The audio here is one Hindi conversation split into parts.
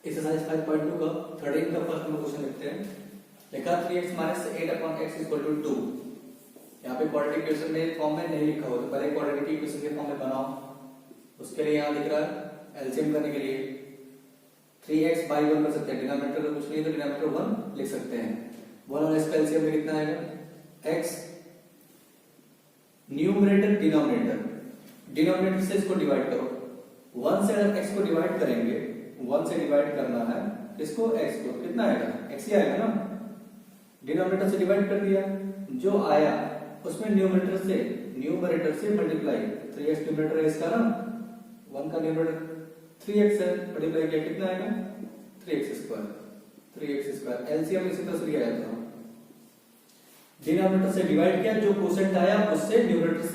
एक्सरसाइज 5.2 का 13 का फर्स्ट में क्वेश्चन लिखते हैं। लिखा 3x minus 8/x equal to 2। यहाँ पे क्वाड्रेटिक इक्वेशन में फॉर्म में नहीं लिखा हो तो पहले क्वाड्रेटिक इक्वेशन के फॉर्म में बनाओ। उसके लिए यहाँ लिख रहा है एलसीएम करने के लिए 3x बाई 1 कर सकते हैं। डिनोमिनेटर का कुछ नहीं तो डिनोमिनेटर 1 लिख सकते हैं। 1 और इसका एलसीएम में कितना आएगा x न्यूमरेटर डिनोमिनेटर से इसको डिवाइड करो। 1 से अगर x को डिवाइड करेंगे 1 से डिवाइड करना है इसको x को कितना आएगा x ही आएगा ना। डिनोमिनेटर से डिवाइड कर दिया जो आया उसमें न्यूमरेटर से मल्टीप्लाई 3x न्यूमरेटर है इसका ना 1 का न्यूमरेटर 3x है मल्टीप्लाई किया कितना आएगा 3x स्क्वायर एलसीएम इसी तरह से लिया जाता है। डिनोमिनेटर से डिवाइड किया जो क्वोशिएंट आया उससे न्यूमरेटर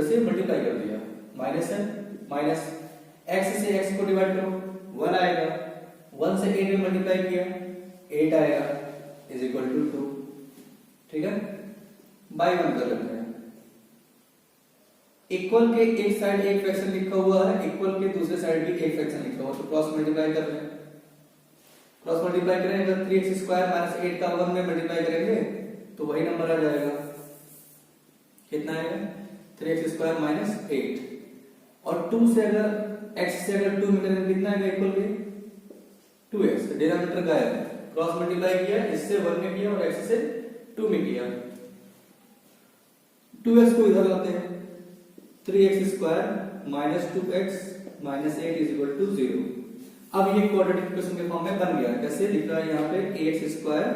से मल्टीप्लाई कर दिया माइनस है माइनस x से x को डिवाइड करो 1 आएगा 1 से 8 में मल्टीप्लाई किया 8 आएगा इज इक्वल टू 2। ठीक है बाई 1 कर लेते हैं। इक्वल के एक साइड एक फ्रैक्शन लिखा हुआ है इक्वल के दूसरे साइड भी एक फ्रैक्शन लिखा हुआ तो क्रॉस मल्टीप्लाई कर लें। क्रॉस मल्टीप्लाई करेंगे तो 3x स्क्वायर माइनस 8 का 1 में मल्टीप्लाई करेंगे तो वही नंबर आ जाएगा कितना आएगा 3x स्क्वायर माइनस 8 और 2 से अगर x से अगर 2 में करेंगे कितना आएगा इक्वल के 2x डिनोमिनेटर का है क्रॉस मल्टीप्लाई किया इससे 1 में किया और x से 2 में किया 2x को इधर लाते हैं 3x square minus 2x minus 8 is equal to 0। अब ये क्वाड्रेटिक इक्वेशन के फॉर्म में बन गया। कैसे लिख रहा है यहाँ पे ax square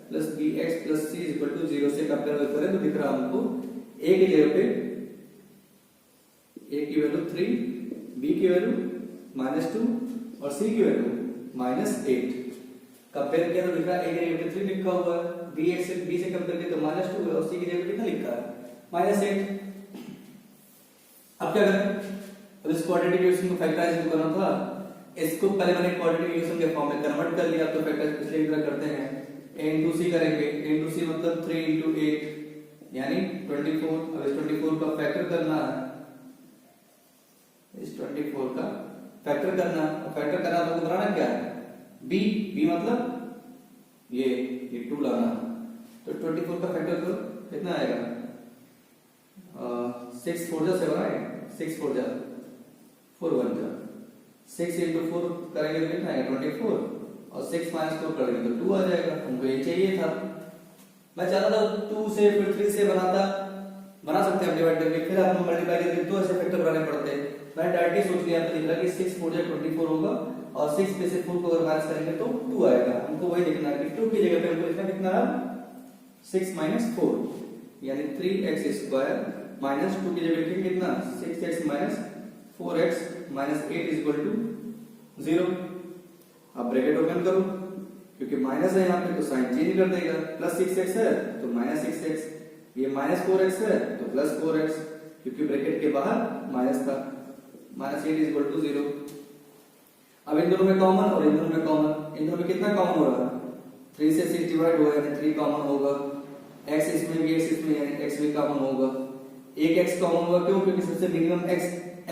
plus bx plus c is equal to 0 से कंपेयर करें तो दिख रहा है हमको a की जगह पे a की वैल्यू 3 b की वैल्यू -2 और c की वैल्यू -8 कंपेयर किया तो लिख रहा है a की जगह पे 3 लिखा हुआ है b से कंपेयर किया तो -2 और c की जगह पे कितना लिखा है -8। अब क्या करें अब इस क्वाड्रेटिक इक्वेशन को फैक्टराइज करना था इसको पहले मैंने क्वाड्रेटिक इक्वेशन के फॉर्म में कन्वर्ट कर लिया तो फैक्टराइज पिछले की तरह करते हैं a into c करेंगे a into c मतलब 3 into 8 यानी 24। अब इस 24 का फैक्टर करना है इस 24 का फैक्टर करना तो बनाना क्या है b मतलब ये 2 लाना तो 24 का फैक्टर करो कितना आएगा 6 4 जा 7 आएगा 6 4 जा 4 1 जा 6 into 4 करेंगे तो कितना आएगा 24 और 6 माइनस 4 करेंगे तो 2 आ जाएगा। हमको ये चाहिए था मैं चाहता था 2 से फिर 3 से बना सकते हैं डिवाइड करके फिर आप मल्टीप्लाई करके 2 ऐसे फैक्टर बनाने पड़ते हैं। मैं डायरेक्टली सोच लिया तो दिख रहा कि 6 4 जा 24 होगा और 6 में से 4 को अगर माइनस करेंगे तो 2 आएगा। हमको वही लिखना है कि 2 की जगह पे हमको लिखना कितना है 6 - 4 यानी 3x स्क्वायर माइनस 2 की जगह लिखेंगे कितना 6x minus 4x minus 8 is equal to 0। अब ब्रैकेट ओपन करो क्योंकि माइनस है यहाँ पे तो साइन चेंज कर देगा प्लस 6x है तो माइनस 6x ये माइनस 4x है तो प्लस 4x क्योंकि ब्रैकेट के बाहर माइनस था माइनस 8 इज इक्वल टू 0। अब इन दोनों में कॉमन और इन दोनों में कॉमन इन दोनों में कितना कॉमन हो रहा है 3 से 6 डिवाइड हुआ यानी 3 कॉमन होगा x इसमें भी x इसमें यानी x भी कॉमन होगा। एक x कॉमन होगा क्यों क्योंकि सबसे मिनिमम x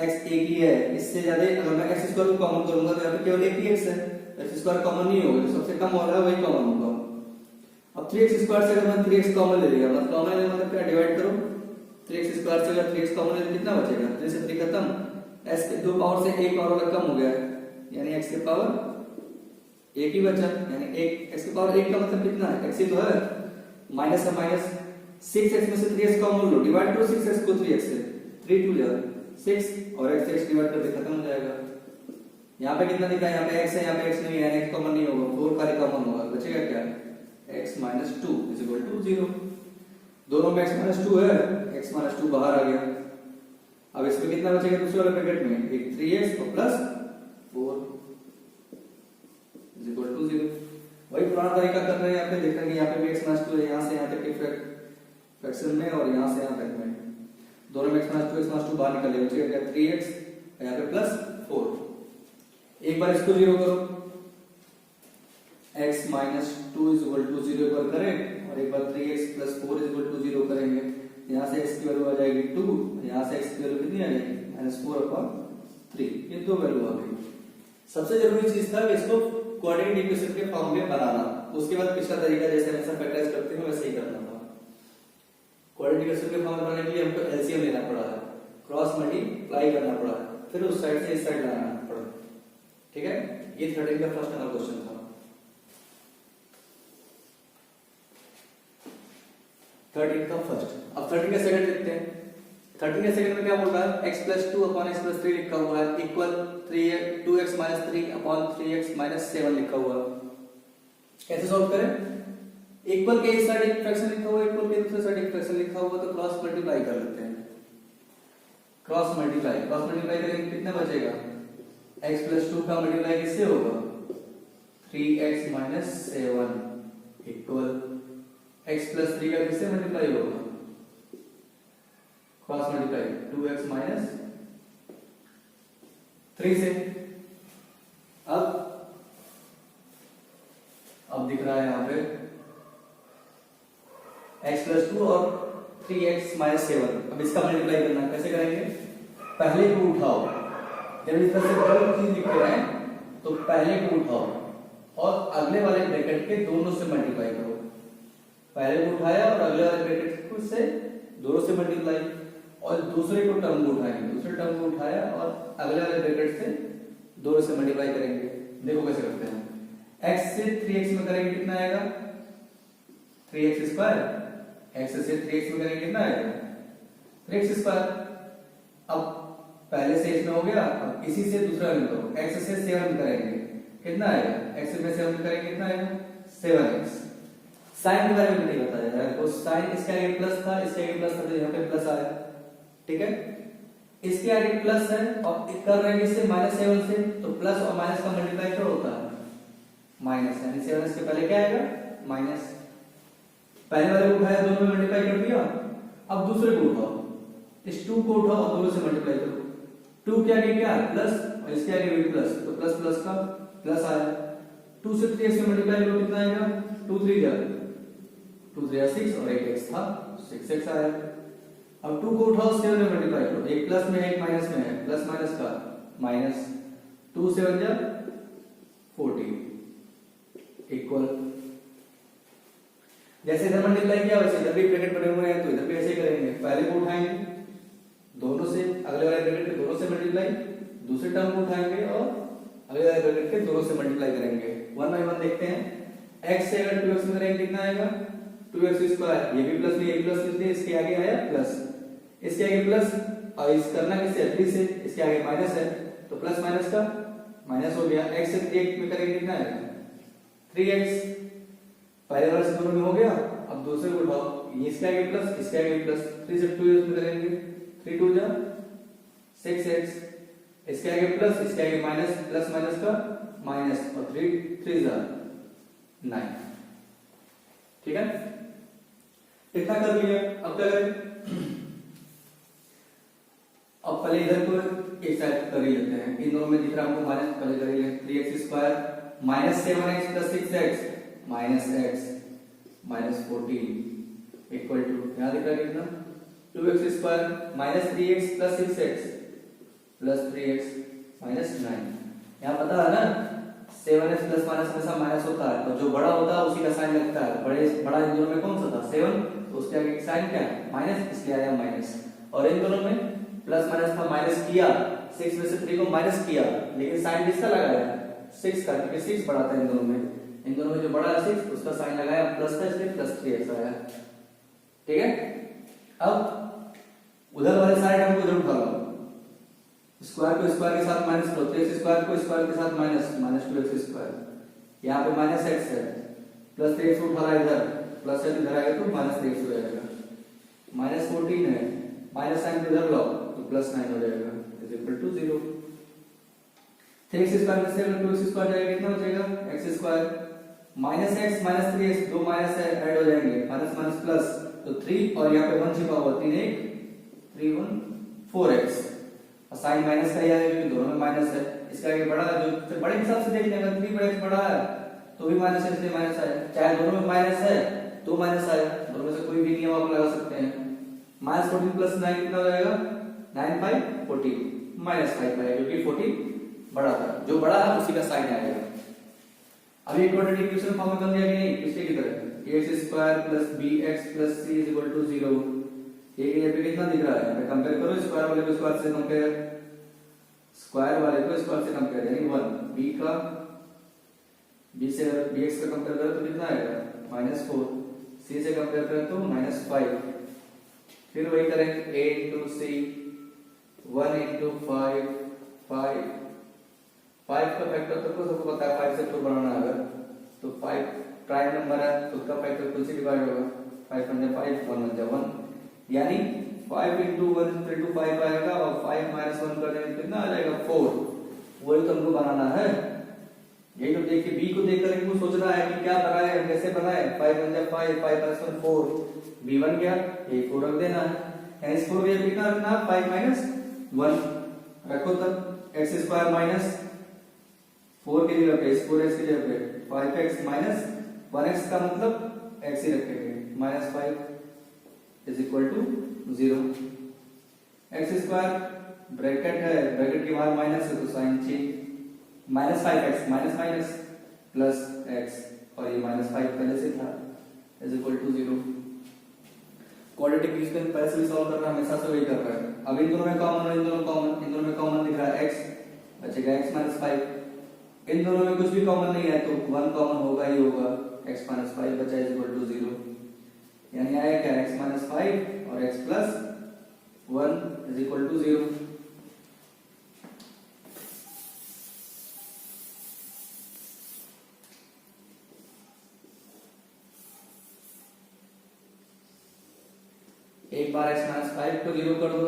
एक ही है इससे ज्यादा अगर मैं x स्क्वायर को कॉमन करूंगा तो यहाँ पे केवल एक ही x है x स्क्वायर कॉमन नहीं होगा जो सबसे कम हो रहा है वही कॉमन होगा। अब 3x स्क्वायर से अगर मैं 3x कॉमन ले लिया मतलब कॉमन लेने मतलब क्या डिवाइड करो 3x स्क्वायर से अगर 3x कॉमन ले तो कितना बचेगा 3 से 3 खत्म x के 2 पावर से 1 पावर कम हो गया यानी x के पावर 1 ही बचा यानी 1 x के पावर 1 का मतलब कितना है x ही तो है माइनस है माइनस 6x में से 3x कॉमन लो डिवाइड करो 6x को 3x से 3 2 जा 6 और x डिवाइड करके खत्म हो जाएगा। यहाँ पे कितना दिखा है यहाँ पे x है यहाँ पे x नहीं है x कॉमन नहीं होगा 4 का कॉमन होगा बचेगा क्या x - 2 इज इक्वल टू 0। दोनों में x - 2 है x - 2 बाहर आ गया। अब इसमें कितना बचेगा दूसरे वाले ब्रैकेट में एक 3x और प्लस 4 इज इक्वल टू 0। वही पुराना तरीका कर रहे हैं यहाँ पे देख रहे हैं यहाँ पे भी x - 2 है यहाँ से यहाँ तक के फ्रैक्शन में और यहाँ से यहाँ तक में दोनों में x - 2 बाहर निकल जाएगा 3x यहाँ पे प्लस 4। एक बार इसको 0 करो x - 2 इज इक्वल टू 0 एक बार करें और एक बार 3x + 4 इज इक्वल टू 0 करेंगे यहाँ से x की वैल्यू आ जाएगी 2 यहाँ से x की वैल्यू कितनी आ जाएगी -4/3 ये दो वैल्यू आ गई। सबसे जरूरी चीज था कि इसको कोऑर्डिनेट इक्वेशन के फॉर्म में बनाना। उसके बाद पिछला तरीका जैसे हमेशा फैक्टराइज करते हैं वैसे ही करना था। कोऑर्डिनेट इक्वेशन के फॉर्म में बनाने के लिए हमको एलसीएम लेना पड़ा है, क्रॉस मल्टीप्लाई करना पड़ा है, फिर उस साइड से इस साइड लाना पड़ा। ठीक है, ये 13 का फर्स्ट नंबर क्वेश्चन था। 13 का फर्स्ट। अब 13 का सेकंड देखते हैं। 13 के सेकंड में क्या बोल रहा है, x + 2 / x + 3 लिखा हुआ है इक्वल 2x - 3 / 3x - 7 लिखा हुआ है। कैसे सॉल्व करें? इक्वल के इस साइड एक फ्रैक्शन लिखा हुआ है, इक्वल के दूसरे साइड एक फ्रैक्शन लिखा हुआ, तो क्रॉस मल्टीप्लाई कर लेते हैं। क्रॉस मल्टीप्लाई करेंगे कितना बचेगा, x + 2 का मल्टीप्लाई किससे होगा, 3x - 7 इक्वल x + 3 का किससे मल्टीप्लाई होगा, क्रॉस मल्टीप्लाई 2x - 3 से। अब दिख रहा है यहाँ पे x + 2 और 3x - 7। अब इसका मल्टीप्लाई करना कैसे करेंगे, पहले को उठाओ, जब इस तरह से बड़ी चीज लिख रहे हैं तो पहले को उठाओ और अगले वाले ब्रैकेट के दोनों से मल्टीप्लाई करो। पहले को उठाया और अगले वाले ब्रैकेट से दोनों से मल्टीप्लाई, और दूसरे को टर्म को उठाएंगे, दूसरे टर्म को उठाया और अगले वाले ब्रैकेट से दोनों से मल्टीप्लाई करेंगे। देखो कैसे करते हैं, x से 3x में करेंगे कितना आएगा, 3x²। x से 3x में करेंगे कितना आएगा, 3x²। अब पहले से इसमें हो गया, अब इसी से दूसरा में करो, x से 7 में करेंगे कितना आएगा, x से 7 में करेंगे कितना आएगा, 7x। साइन के बारे में नहीं बताया यार, तो साइन इसके आगे प्लस था, इसके आगे प्लस था, तो यहाँ पे प्लस आया। ठीक है, इसके आगे प्लस है और कर रहे हैं इससे -7 से, तो प्लस और माइनस का मल्टीप्लाई क्या होता है, माइनस, यानी 7 इसके पहले क्या आएगा, माइनस। पहले वाले को उठाया, दोनों में मल्टीप्लाई कर दिया। अब दूसरे को उठाओ, इस 2 को उठाओ और दोनों से मल्टीप्लाई करो। 2 के आगे क्या है, प्लस, और इसके आगे भी प्लस, तो प्लस प्लस का प्लस आया। 2 से 3x में मल्टीप्लाई करो कितना आएगा, 2 3 जा 2 3 6 और एक x था 6x आया। अब 2 को उठाओ, 7 में मल्टीप्लाई करो, एक प्लस में है एक माइनस में है, प्लस माइनस का माइनस, 2 7 जा 14 इक्वल। जैसे इधर मल्टीप्लाई किया वैसे इधर भी ब्रैकेट बने हुए हैं, तो इधर भी ऐसे ही करेंगे। पहले को उठाएंगे दोनों से, अगले वाले ब्रैकेट के दोनों से मल्टीप्लाई, दूसरे टर्म को उठाएंगे और अगले वाले ब्रैकेट के दोनों से मल्टीप्लाई करेंगे। 1 बाय 1 देखते हैं। x से अगर 2x में करेंगे कितना आएगा, 2x²। ये भी प्लस नहीं, ये भी प्लस इसलिए इसके आगे आया प्लस, इसके आगे प्लस, और इस करना किससे, 3 से, इसके आगे माइनस है, तो प्लस माइनस का माइनस हो गया। x से 3x में करेंगे कितना आएगा, 3x। पहले वाले से दोनों में हो गया, अब दूसरे को उठाओ, ये इसके आगे प्लस, इसके आगे प्लस, 3 से 2x में करेंगे, 3 2 जा 6x, इसके आगे प्लस, इसके आगे माइनस, प्लस माइनस का माइनस, और 3 3 जा 9। ठीक है, इतना कर लिया। अब क्या करें, अब पहले इधर को एक साइड कर ही लेते हैं। इन दोनों में दिख रहा हमको माइनस, पहले कर ही लेते। 3x² minus 7x plus 6x minus x minus 14 equal to, यहां दिख रहा है कितना, 2x² minus 3x plus 6x plus 3x minus 9। यहां पता है ना, 7x प्लस माइनस हमेशा माइनस होता है, और जो बड़ा होता है उसी का साइन लगता है। बड़ा इन दोनों में कौन सा था, 7, तो उसके आगे साइन क्या है, माइनस, इसलिए आया माइनस। और इन दोनों में प्लस माइनस था, माइनस किया, 6 में से 3 को माइनस किया, लेकिन साइन किसका लगाया, 6 का, क्योंकि 6 बड़ा था इन दोनों में। इन दोनों में जो बड़ा है 6, उसका साइन लगाया प्लस था, इसलिए प्लस 3x आया। ठीक है, अब उधर वाले साइड हमको इधर उठा लो, स्क्वायर को स्क्वायर के साथ माइनस करो, 3x² को स्क्वायर के साथ माइनस, माइनस 2x²। यहाँ पे माइनस x है, प्लस 3x उठा रहा है इधर, प्लस x इधर आएगा तो माइनस 3x हो जाएगा। माइनस 14 है, माइनस साइन इधर लो तो प्लस 9 हो जाएगा, इज इक्वल टू 0। 3x² में से 2x² जाएगा, कितना बचेगा, x² minus x minus 3x, दो माइनस ऐड हो जाएंगे, माइनस माइनस प्लस, तो 3 और यहाँ पे 1 छिपा हुआ, 3 1 3 1 4x, और साइन माइनस का ही आएगा क्योंकि दोनों में माइनस है। इसका आगे बड़ा है, जो बड़े हिसाब से देख लेंगे, 3 बड़ा x बड़ा है तो भी माइनस है, इसलिए माइनस आया। चाहे दोनों में माइनस है तो माइनस आया, दोनों में से कोई भी नियम आप लगा सकते हैं। माइनस 14 प्लस 9 कितना हो जाएगा, 9 5 14 माइनस 5 आएगा, क्योंकि 14 बड़ा था, जो बड़ा है उसी का साइन आएगा। अब ये क्वाड्रेटिक इक्वेशन फॉर्म में कर दिया कि नहीं, पिछले की तरह ax² + bx + c = 0। ये यहाँ पे कितना दिख रहा है, कंपेयर करो स्क्वायर वाले को स्क्वायर से कंपेयर, स्क्वायर वाले को स्क्वायर से कंपेयर यानी 1, b से अगर bx का कंपेयर करें तो कितना आएगा -4, c से कंपेयर करें तो -5, फिर वही करेंगे a * c 1 * 5 5 का फैक्टर तो सबको पता है, 5 से 4 बनाना है अगर तो 5 प्राइम नंबर है तो उसका फैक्टर कुल से डिवाइड होगा, 5 × 5 1 × 1 यानी 5 × 1 = 5 आएगा और 5 - 1 कर देंगे कितना आ जाएगा 4। वही तो हमको बनाना है। यही तो देखिए b को देख कर हमको सोचना है कि क्या बनाए, कैसे बनाए, 5 × 5 5 + 1 4, b बन गया, ये 4 रख देना है, hence 4 ये कितना रखना है 5 - 1 रखो, तब x² - 4 के जगह पे 4x की जगह पे 5x - 1x का मतलब x ही रखेंगे, -5 = 0। x² ब्रैकेट है, ब्रैकेट के बाहर माइनस है तो sign change, -5x plus x और ये -5 पहले से था = 0। क्वाड्रेटिक इक्वेशन पहले से भी सॉल्व कर रहा है, हमेशा से वही कर रहा है। अब इन दोनों में कॉमन है, इन दोनों में कॉमन दिख रहा है x, बचेगा x - 5। इन दोनों में कुछ भी कॉमन नहीं है तो 1 कॉमन होगा ही होगा, x - 5 बचा = 0, यानी आया क्या x - 5 और x + 1 = 0। एक बार x - 5 को 0 कर दो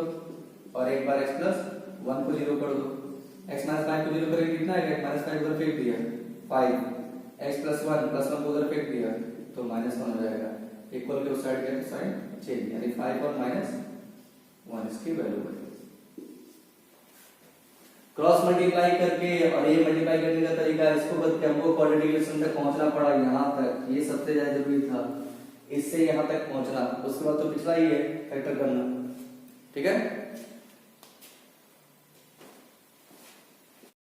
और एक बार x + 1 को 0 कर दो। x - 5 को 0 करके कितना आएगा, -5 उधर फेंक दिया 5, x + 1 को उधर फेंक दिया तो -1 हो जाएगा, इक्वल के उस साइड के साइन चेंज, यानी 5 और -1 इसकी वैल्यू बढ़ेगी। क्रॉस मल्टीप्लाई करके और ये मल्टीप्लाई करने का तरीका इसको बस हमको क्वाड्रेटिक इक्वेशन तक पहुंचना पड़ा, यहाँ तक ये सबसे ज्यादा जरूरी था, इससे यहाँ तक पहुंचना, उसके बाद तो पिछला ही है फैक्टर करना, ठीक है।